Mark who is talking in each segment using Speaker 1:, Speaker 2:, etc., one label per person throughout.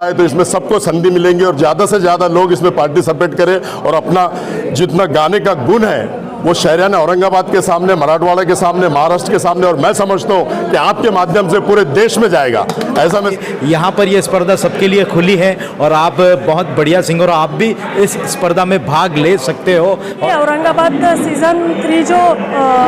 Speaker 1: तो इसमें सबको संधि मिलेंगी और ज़्यादा से ज़्यादा लोग इसमें पार्टिसिपेट करें और अपना जितना गाने का गुण है वो शहरियाने औरंगाबाद के सामने, मराठवाड़ा के सामने, महाराष्ट्र के सामने, और मैं समझता हूँ कि आपके माध्यम से पूरे देश में जाएगा। ऐसा मैं
Speaker 2: यहाँ पर ये स्पर्धा सबके लिए खुली है और आप बहुत बढ़िया सिंगर हो, आप भी इस स्पर्धा में भाग ले सकते हो।
Speaker 3: औरंगाबाद सीज़न 3 जो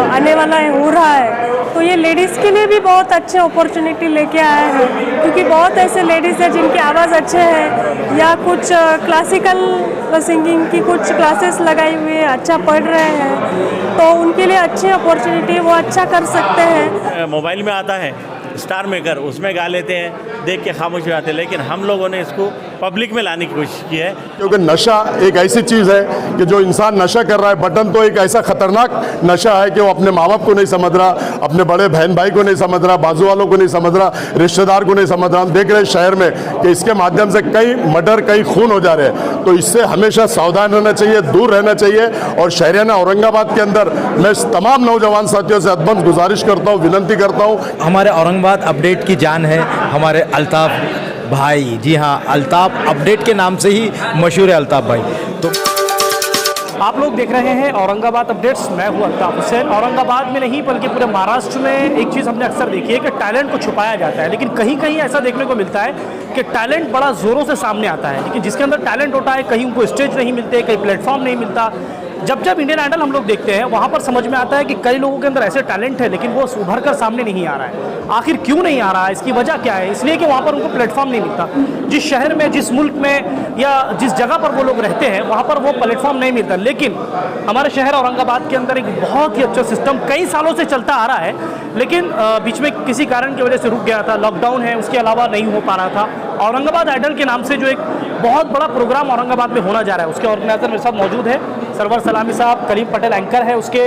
Speaker 3: आने वाला है, हो रहा है, तो ये लेडीज़ के लिए भी बहुत अच्छे अपॉर्चुनिटी लेके आए हैं, क्योंकि बहुत ऐसे लेडीज़ हैं जिनकी आवाज़ अच्छे है या कुछ क्लासिकल सिंगिंग की कुछ क्लासेस लगाई हुई है, अच्छा पढ़ रहे हैं, तो उनके लिए अच्छी अपॉर्चुनिटी, वो अच्छा कर सकते हैं।
Speaker 4: मोबाइल में आता है स्टार मेकर, उसमें गा लेते हैं, देख के खामोश हो जाते हैं, लेकिन हम लोगों ने इसको पब्लिक में लाने की कोशिश की है।
Speaker 1: क्योंकि नशा एक ऐसी चीज़ है कि जो इंसान नशा कर रहा है, बटन तो एक ऐसा खतरनाक नशा है कि वो अपने माँ बाप को नहीं समझ रहा, अपने बड़े बहन भाई को नहीं समझ रहा, बाजू वालों को नहीं समझ रहा, रिश्तेदार को नहीं समझ रहा। हम देख रहे हैं शहर में कि इसके माध्यम से कई मर्डर, कई खून हो जा रहे हैं, तो इससे हमेशा सावधान रहना चाहिए, दूर रहना चाहिए। और शहरियाना औरंगाबाद के अंदर मैं तमाम नौजवान साथियों से अदबन गुजारिश करता हूँ, विनंती करता हूँ।
Speaker 2: हमारे औरंगाबाद अपडेट की जान है हमारे अल्ताफ भाई। जी हाँ, अल्ताफ अपडेट के नाम से ही मशहूर है अल्ताफ भाई। तो
Speaker 5: आप लोग देख रहे हैं औरंगाबाद अपडेट्स, मैं हूं अल्ताफ हुसैन। औरंगाबाद में नहीं बल्कि पूरे महाराष्ट्र में एक चीज़ हमने अक्सर देखी है कि टैलेंट को छुपाया जाता है, लेकिन कहीं कहीं ऐसा देखने को मिलता है कि टैलेंट बड़ा ज़ोरों से सामने आता है, लेकिन जिसके अंदर टैलेंट होता है कहीं उनको स्टेज नहीं मिलते, कहीं प्लेटफॉर्म नहीं मिलता। जब जब इंडियन आइडल हम लोग देखते हैं वहाँ पर समझ में आता है कि कई लोगों के अंदर ऐसे टैलेंट है, लेकिन वो उभर कर सामने नहीं आ रहा है। आखिर क्यों नहीं आ रहा है, इसकी वजह क्या है? इसलिए कि वहाँ पर उनको प्लेटफॉर्म नहीं मिलता। जिस शहर में, जिस मुल्क में या जिस जगह पर वो लोग रहते हैं वहाँ पर वो प्लेटफॉर्म नहीं मिलता। लेकिन हमारे शहर औरंगाबाद के अंदर एक बहुत ही अच्छा सिस्टम कई सालों से चलता आ रहा है, लेकिन बीच में किसी कारण की वजह से रुक गया था, लॉकडाउन है, उसके अलावा नहीं हो पा रहा था। औरंगाबाद आइडल के नाम से जो एक बहुत बड़ा प्रोग्राम औरंगाबाद में होना जा रहा है, उसके ऑर्गेनाइजर मेरे साथ मौजूद है, सरवर सलामी साहब, कलीम पटेल एंकर है, उसके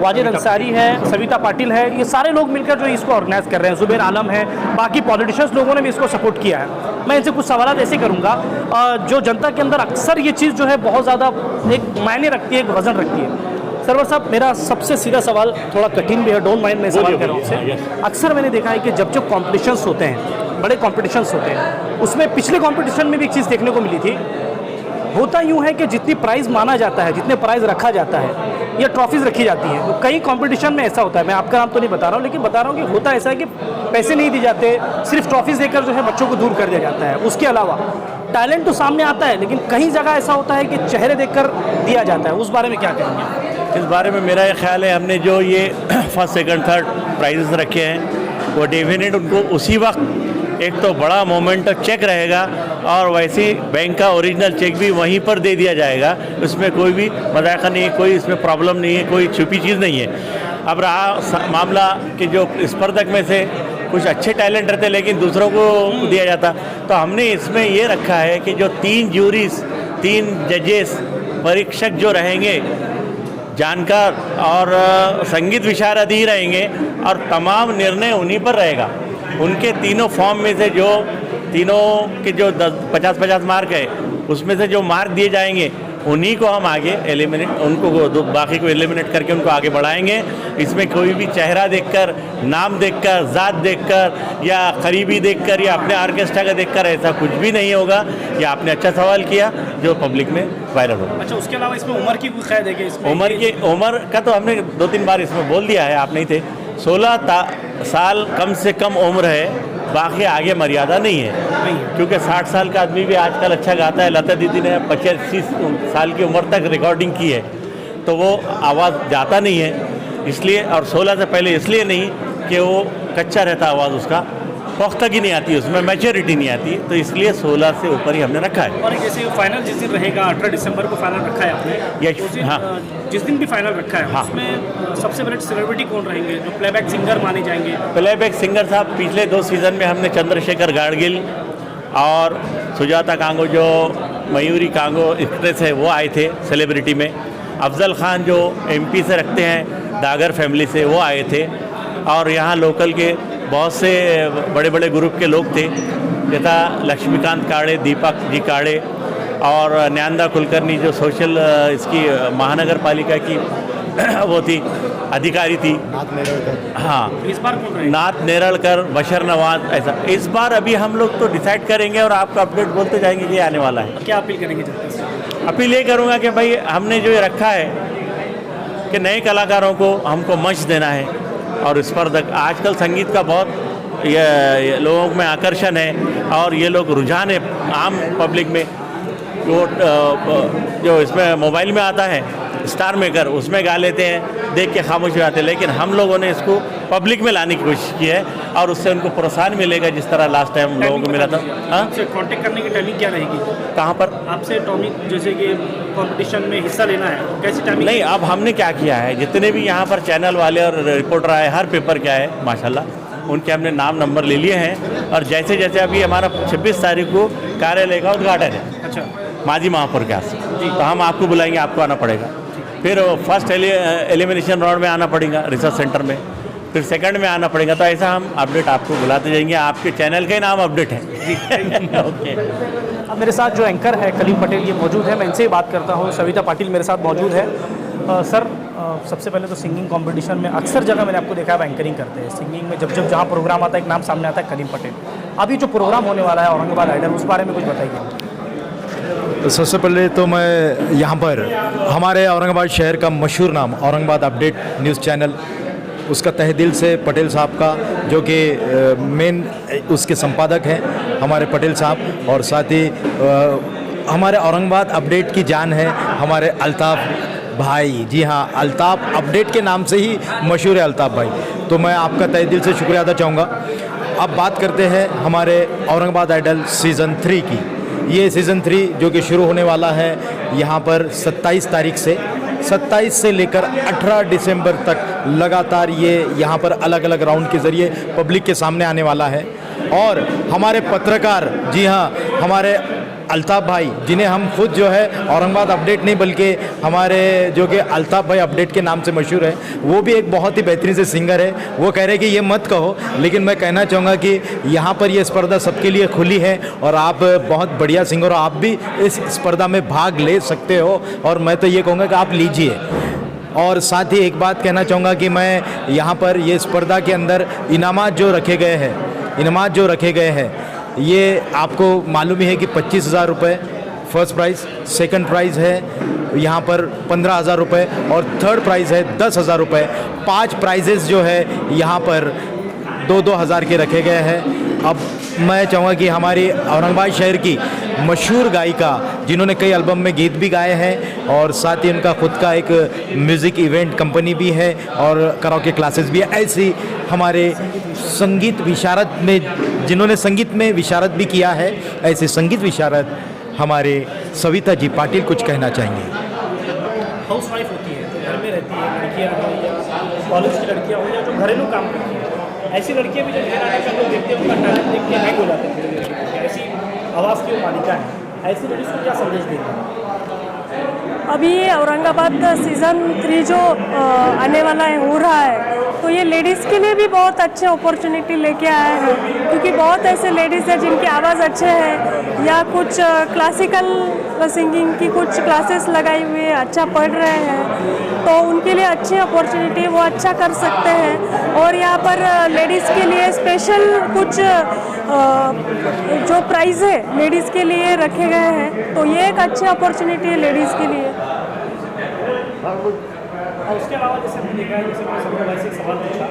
Speaker 5: वाजिद अंसारी है, सविता पाटिल है, ये सारे लोग मिलकर जो इसको ऑर्गेनाइज कर रहे हैं, जुबैर आलम है, बाकी पॉलिटिशियंस लोगों ने भी इसको सपोर्ट किया है। मैं इनसे कुछ सवाल ऐसे करूँगा जो जनता के अंदर अक्सर ये चीज़ जो है बहुत ज़्यादा एक मायने रखती है, एक वजन रखती है। सरवर साहब, मेरा सबसे सीधा सवाल थोड़ा कठिन भी है, डोंट माइंड, मैं सवाल कर रहा हूँ आपसे। अक्सर मैंने देखा है कि जब जब कॉम्पिटिशन्स होते हैं, बड़े कॉम्पिटिशन्स होते हैं, उसमें पिछले कॉम्पिटिशन में भी एक चीज़ देखने को मिली थी। होता यूँ है कि जितनी प्राइज़ माना जाता है, जितने प्राइज़ रखा जाता है या ट्रॉफीज़ रखी जाती हैं, तो कई कंपटीशन में ऐसा होता है, मैं आपका नाम तो नहीं बता रहा हूँ, लेकिन बता रहा हूँ कि होता ऐसा है कि पैसे नहीं दिए जाते, सिर्फ ट्रॉफीज़ देकर जो है बच्चों को दूर कर दिया जाता है। उसके अलावा टैलेंट तो सामने आता है, लेकिन कई जगह ऐसा होता है कि चेहरे देखकर दिया जाता है। उस बारे में क्या कहेंगे?
Speaker 4: इस बारे में मेरा ये ख्याल है, हमने जो ये फर्स्ट सेकंड थर्ड प्राइजेस रखे हैं वो डेफिनेट उनको उसी वक्त एक तो बड़ा मोमेंट चेक रहेगा और वैसे ही बैंक का ओरिजिनल चेक भी वहीं पर दे दिया जाएगा। उसमें कोई भी मजाक नहीं है, कोई इसमें प्रॉब्लम नहीं है, कोई छुपी चीज़ नहीं है। अब रहा मामला कि जो स्पर्धक में से कुछ अच्छे टैलेंट रहते लेकिन दूसरों को दिया जाता, तो हमने इसमें ये रखा है कि जो 3 जूरीज, 3 जजेस, परीक्षक जो रहेंगे, जानकार और संगीत विशारद ही रहेंगे और तमाम निर्णय उन्हीं पर रहेगा। उनके तीनों फॉर्म में से जो तीनों के जो 50-50 मार्क है, उसमें से जो मार्क दिए जाएंगे उन्हीं को हम आगे एलिमिनेट, उनको बाकी को एलिमिनेट करके उनको आगे बढ़ाएंगे। इसमें कोई भी चेहरा देखकर, नाम देखकर, ज़ात देखकर या करीबी देखकर या अपने ऑर्केस्ट्रा का देखकर ऐसा कुछ भी नहीं होगा। ये आपने अच्छा सवाल किया जो पब्लिक में वायरल होगा।
Speaker 5: अच्छा, उसके अलावा इसमें उम्र की कोई कैद है कि इसमें?
Speaker 4: उम्र का तो हमने 2-3 बार इसमें बोल दिया है, आप नहीं थे। 16 साल कम से कम उम्र है, बाकी आगे मर्यादा नहीं है, क्योंकि 60 साल का आदमी भी आजकल अच्छा गाता है। लता दीदी ने 85 साल की उम्र तक रिकॉर्डिंग की है, तो वो आवाज़ जाता नहीं है इसलिए, और 16 से पहले इसलिए नहीं कि वो कच्चा रहता आवाज़, उसका पुख्तगी नहीं आती, उसमें मैच्योरिटी नहीं आती, तो इसलिए 16 से ऊपर ही हमने रखा है।
Speaker 5: और जैसे फाइनल जिस दिन रहेगा 18 दिसंबर को फाइनल रखा है आपने,
Speaker 4: यस, हाँ,
Speaker 5: जिस दिन भी फाइनल रखा है,
Speaker 4: हाँ,
Speaker 5: उसमें सबसे बड़े सेलिब्रिटी कौन रहेंगे जो प्लेबैक सिंगर माने जाएंगे?
Speaker 4: प्लेबैक सिंगर साहब, पिछले 2 सीज़न में हमने चंद्रशेखर गाडगिल और सुजाता कांगो, जो मयूरी कांगो एक्ट्रेस है, वो आए थे सेलिब्रिटी में। अफजल खान जो MP से रखते हैं, डागर फैमिली से, वो आए थे। और यहाँ लोकल के बहुत से बड़े बड़े ग्रुप के लोग थे, जैसा लक्ष्मीकांत काड़े, दीपक जी काड़े और न्यांदा कुलकर्णी जो सोशल इसकी महानगर पालिका की वो थी अधिकारी थी, हाँ
Speaker 5: इस बार कौन रहेगा?
Speaker 4: नाथ नेरलकर, बशर नवाज, ऐसा। इस बार अभी हम लोग तो डिसाइड करेंगे और आपको अपडेट बोलते जाएंगे कि आने वाला है।
Speaker 5: क्या अपील करेंगे जनता से?
Speaker 4: अपील ये करूँगा कि भाई हमने जो ये रखा है कि नए कलाकारों को हमको मंच देना है और स्पर्धक, आजकल संगीत का बहुत ये लोगों में आकर्षण है और ये लोग रुझान है आम पब्लिक में। वो जो इसमें मोबाइल में आता है स्टार मेकर, उसमें गा लेते हैं, देख के खामोश हो जाते हैं, लेकिन हम लोगों ने इसको पब्लिक में लाने की कोशिश की है और उससे उनको प्रोत्साहन मिलेगा जिस तरह लास्ट टाइम लोगों को मिला था। हाँ,
Speaker 5: आपसे कांटेक्ट करने की टाइमिंग क्या रहेगी?
Speaker 4: कहाँ पर?
Speaker 5: आपसे टॉमिक जैसे कि कंपटीशन में हिस्सा लेना है, कैसी टाइमिंग?
Speaker 4: नहीं, अब हमने क्या किया है, जितने भी यहाँ पर चैनल वाले और रिपोर्टर आए, हर पेपर क्या है माशाल्लाह, उनके हमने नाम नंबर ले लिए हैं और जैसे जैसे अभी हमारा 26 तारीख को कार्यालय का उद्घाटन है,
Speaker 5: अच्छा,
Speaker 4: माजी महापौर के हाथ से, तो हम आपको बुलाएंगे, आपको आना पड़ेगा। फिर फर्स्ट एलिमिनेशन राउंड में आना पड़ेगा रिसर्च सेंटर में, फिर सेकंड में आना पड़ेगा। तो ऐसा हम अपडेट आपको बुलाते जाएंगे, आपके चैनल का ही नाम अपडेट है। ओके।
Speaker 5: अब मेरे साथ जो एंकर है कलीम पटेल ये मौजूद है, मैं इनसे ही बात करता हूँ। सविता पाटिल मेरे साथ मौजूद है। सर, सबसे पहले तो सिंगिंग कंपटीशन में अक्सर जगह मैंने आपको देखा है एंकरिंग करते हैं। सिंगिंग में जब जब जहाँ प्रोग्राम आता है एक नाम सामने आता है कलीम पटेल। अभी जो प्रोग्राम होने वाला है औरंगाबाद आइडल, उस बारे में कुछ बताइए।
Speaker 2: सबसे पहले तो मैं यहाँ पर हमारे औरंगाबाद शहर का मशहूर नाम औरंगाबाद अपडेट न्यूज़ चैनल, उसका तहे दिल से पटेल साहब का, जो कि मेन उसके संपादक हैं हमारे पटेल साहब, और साथ ही हमारे औरंगाबाद अपडेट की जान है हमारे अल्ताफ़ भाई। जी हाँ, अल्ताफ़ अपडेट के नाम से ही मशहूर है अल्ताफ़ भाई। तो मैं आपका तहे दिल से शुक्रिया अदा चाहूँगा। अब बात करते हैं हमारे औरंगाबाद आइडल सीज़न 3 की। ये सीज़न 3 जो कि शुरू होने वाला है यहाँ पर 27 तारीख से, 27 से लेकर 18 दिसंबर तक लगातार ये यहाँ पर अलग अलग राउंड के ज़रिए पब्लिक के सामने आने वाला है। और हमारे पत्रकार, जी हाँ, हमारे अल्ताफ़ भाई, जिन्हें हम खुद जो है औरंगाबाद अपडेट नहीं बल्कि हमारे जो कि अल्ताफ़ भाई अपडेट के नाम से मशहूर है, वो भी एक बहुत ही बेहतरीन से सिंगर है। वो कह रहे हैं कि ये मत कहो, लेकिन मैं कहना चाहूँगा कि यहाँ पर ये स्पर्धा सबके लिए खुली है और आप बहुत बढ़िया सिंगर हो, आप भी इस स्पर्धा में भाग ले सकते हो और मैं तो ये कहूँगा कि आप लीजिए। और साथ ही एक बात कहना चाहूँगा कि मैं यहाँ पर ये स्पर्धा के अंदर इनामात जो रखे गए हैं ये आपको मालूम ही है कि 25,000 रुपये फर्स्ट प्राइज़, सेकंड प्राइज़ है यहाँ पर 15,000 रुपये और थर्ड प्राइज़ है 10,000 रुपये। 5 प्राइजेज़ जो है यहाँ पर 2-2 हज़ार के रखे गए हैं। अब मैं चाहूँगा कि हमारी औरंगाबाद शहर की मशहूर गायिका, जिन्होंने कई एल्बम में गीत भी गाए हैं और साथ ही उनका खुद का एक म्यूज़िक इवेंट कंपनी भी है और कराओके क्लासेस भी है, ऐसी हमारे संगीत विशारद में, जिन्होंने संगीत में विशारद भी किया है, ऐसे संगीत विशारद हमारे सविता जी पाटिल कुछ कहना चाहेंगे।
Speaker 5: हाउस वाइफ होती है, जो घर में रहती है, लड़कियाँ हो या कॉलेज की लड़कियाँ हो या जो घरेलू काम करती हैं, ऐसी लड़कियाँ भी जो नाटक लोग देखते हैं, उनका टैलेंट देख के हैंग हो जाते हैं। ऐसी आवाज़ की वो मालिका है, ऐसी लड़की को क्या संदेश देंगे?
Speaker 3: अभी ये औरंगाबाद सीज़न 3 जो आने वाला है, हो रहा है, तो ये लेडीज़ के लिए भी बहुत अच्छे अपॉर्चुनिटी लेके आए हैं, क्योंकि बहुत ऐसे लेडीज़ हैं जिनकी आवाज़ अच्छे है या कुछ क्लासिकल सिंगिंग की कुछ क्लासेस लगाई हुई है, अच्छा पढ़ रहे हैं, तो उनके लिए अच्छी अपॉर्चुनिटी, वो अच्छा कर सकते हैं। और यहाँ पर लेडीज़ के लिए स्पेशल कुछ जो प्राइज़ है लेडीज़ के लिए रखे गए हैं, तो ये एक अच्छी अपॉर्चुनिटी है लेडीज़ के लिए।
Speaker 5: और उसके अलावा जैसे हमने देखा है, जैसे मैंने सबसे पहले से एक सवाल पूछा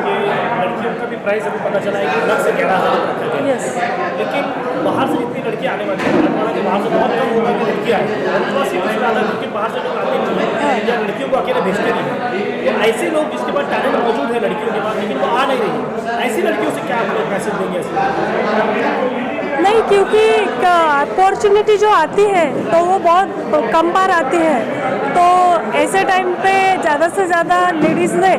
Speaker 5: कि लड़कियों का भी प्राइस अभी पता चला है कि 10 से 11,000
Speaker 3: यस,
Speaker 5: लेकिन बाहर से जितनी लड़कियाँ आने वाली हैं, माना कि बाहर से बहुत कम होगा कि लड़कियाँ आए, थोड़ा सीधी सी बात है, क्योंकि बाहर से लोग आते नहीं हैं या लड़कियों को अकेले भेजते नहीं हैं। तो ऐसे लोग जिसके पास टैलेंट मौजूद है लड़कियों के पास, लेकिन वो आ नहीं रही, ऐसी लड़कियों से क्या आप मैसेज देंगे? ऐसे
Speaker 3: नहीं, क्योंकि अपॉर्चुनिटी जो आती है तो वो बहुत कम बार आती है, तो ऐसे टाइम पे ज़्यादा से ज़्यादा लेडीज़ ने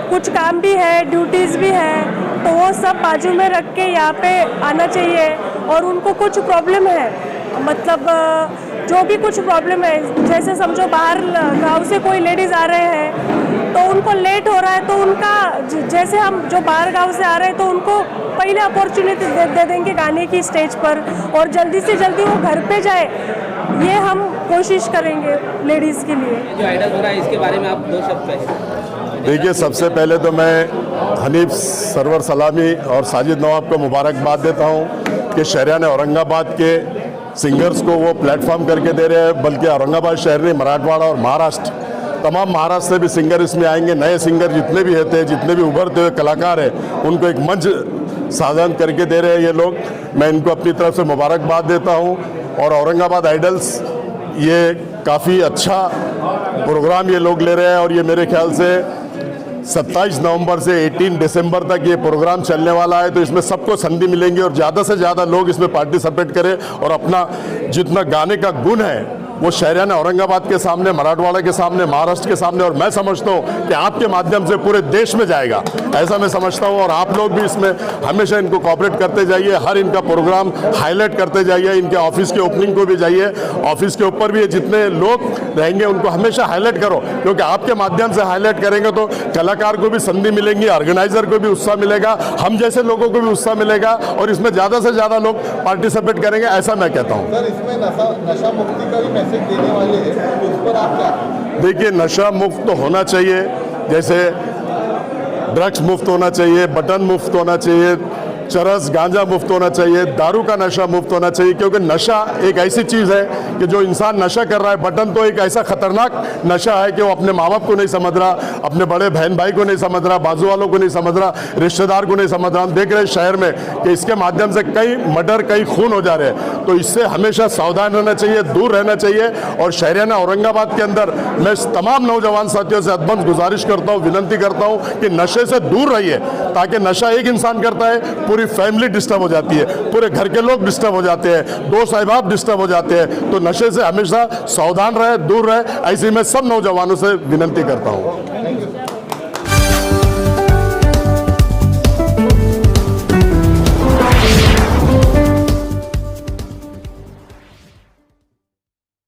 Speaker 3: कुछ काम भी है, ड्यूटीज़ भी है, तो वो सब बाजू में रख के यहाँ पे आना चाहिए। और उनको कुछ प्रॉब्लम है, मतलब जो भी कुछ प्रॉब्लम है, जैसे समझो बाहर गांव से कोई लेडीज़ आ रहे हैं तो उनको लेट हो रहा है, तो उनका जैसे हम जो बाहर गांव से आ रहे हैं तो उनको पहले अपॉर्चुनिटी दे देंगे गाने की स्टेज पर, और जल्दी से जल्दी वो घर पे जाए, ये हम कोशिश करेंगे लेडीज़ के लिए।
Speaker 6: जो आइडल हो रहा है इसके बारे में आप 2 शब्द कहें।
Speaker 1: देखिए, सबसे पहले तो मैं हनीफ सरवर सलामी और साजिद नवाब को मुबारकबाद देता हूँ कि शहरियान औरंगाबाद के सिंगर्स को वो प्लेटफॉर्म करके दे रहे हैं, बल्कि औरंगाबाद शहर नहीं, मराठवाड़ा और महाराष्ट्र, तमाम महाराष्ट्र से भी सिंगर इसमें आएंगे। नए सिंगर जितने भी होते हैं, जितने भी उभरते हुए कलाकार हैं, उनको एक मंच साधन करके दे रहे हैं ये लोग। मैं इनको अपनी तरफ से मुबारकबाद देता हूँ। और औरंगाबाद आइडल्स ये काफ़ी अच्छा प्रोग्राम ये लोग ले रहे हैं, और ये मेरे ख्याल से 27 नवंबर से 18 दिसंबर तक ये प्रोग्राम चलने वाला है। तो इसमें सबको संधि मिलेंगी और ज़्यादा से ज़्यादा लोग इसमें पार्टिसिपेट करें और अपना जितना गाने का गुण है वो शहरियान औरंगाबाद के सामने, मराठवाड़ा के सामने, महाराष्ट्र के सामने, और मैं समझता हूँ कि आपके माध्यम से पूरे देश में जाएगा, ऐसा मैं समझता हूँ। और आप लोग भी इसमें हमेशा इनको कोऑपरेट करते जाइए, हर इनका प्रोग्राम हाईलाइट करते जाइए, इनके ऑफिस के ओपनिंग को भी जाइए, ऑफिस के ऊपर भी ये जितने लोग रहेंगे उनको हमेशा हाईलाइट करो, क्योंकि आपके माध्यम से हाईलाइट करेंगे तो कलाकार को भी संधि मिलेंगी, ऑर्गेनाइजर को भी उत्साह मिलेगा, हम जैसे लोगों को भी उत्साह मिलेगा, और इसमें ज़्यादा से ज़्यादा लोग पार्टिसिपेट करेंगे, ऐसा मैं कहता हूँ।
Speaker 7: सर, इसमें नशा मुक्ति का भी मैसेज देने वाले हैं, तो उस पर आप क्या?
Speaker 1: देखिए, नशा मुक्त तो होना चाहिए, जैसे ड्रग्स मुफ्त होना चाहिए, बटन मुफ्त होना चाहिए, चरस गांजा मुफ्त होना चाहिए, दारू का नशा मुफ्त होना चाहिए, क्योंकि नशा एक ऐसी चीज़ है कि जो इंसान नशा कर रहा है, बटन तो एक ऐसा खतरनाक नशा है कि वो अपने माँ बाप को नहीं समझ रहा, अपने बड़े बहन भाई को नहीं समझ रहा, बाजू वालों को नहीं समझ रहा, रिश्तेदार को नहीं समझ रहा। हम देख रहे हैं शहर में कि इसके माध्यम से कई मर्डर, कई खून हो जा रहे हैं, तो इससे हमेशा सावधान रहना चाहिए, दूर रहना चाहिए। और शहरियान औरंगाबाद के अंदर मैं तमाम नौजवान साथियों से अदबंद गुजारिश करता हूँ, विनती करता हूँ कि नशे से दूर रहिए, ताकि नशा एक इंसान करता है, पूरी फैमिली डिस्टर्ब हो जाती है, पूरे घर के लोग डिस्टर्ब हो जाते हैं, दोस्त अहबाब डिस्टर्ब हो जाते हैं। तो नशे से हमेशा सावधान रहे, दूर रहे, ऐसे मैं सब नौजवानों से विनती करता हूँ।